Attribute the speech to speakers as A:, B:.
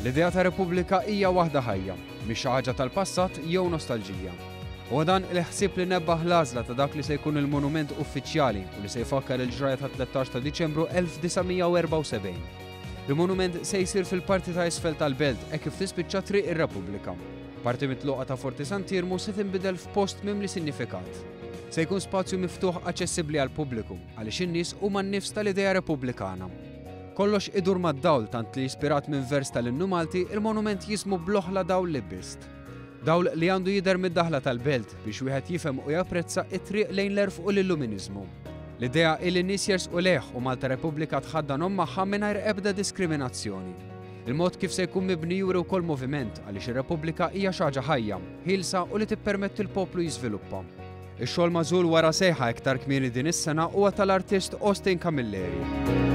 A: L-idea ta' Repubblika hija waħda ħajja, mhix xi ħaġa tal-passat jew nostalġija. U dan il-ħsieb li nebbaħ l-għażla ta' dak li se jkun il-monument uffiċjali u li se jfakkar il-ġraja ta' 13 ta' Diċembru 1974. Il-monument se jsir fil-parti ta' isfel tal-belt hekk kif tispiċċa triq ir-Repubblika. Parti mitluqa ta' Forti Sant'Irmu se tinbidel f'post mimli sinifikat. Se jkun spazju miftuħ aċċessibbli għall pubbliku għaliex in-nies huma n-nifs tal-idea repubblikana. Kollox idur mad-dawl tant li ispirat minn vers tal-Innu Malti, il-monument jismu bl-oħla dawl li bist. Dawl li għandu jidher mid-daħla tal-belt biex wieħed jifhem u japprezza it-triq lejn l-erf u l-illuminizmu. L-idea li n-nies jersqu leħ u Malta Repubblika tħaddanhom magħha mingħajr ebda diskriminazzjoni. Il-mod kif se jkun mibni juri wkoll moviment għaliex ir-Repubblika hija xi ħaġa ħajja, ħielsa u li tippermetti l-poplu jiżviluppa. Ix-xogħol magħżul wara sejħa iktar kmieni din is-sena huwa tal-artist Austin Camilleri.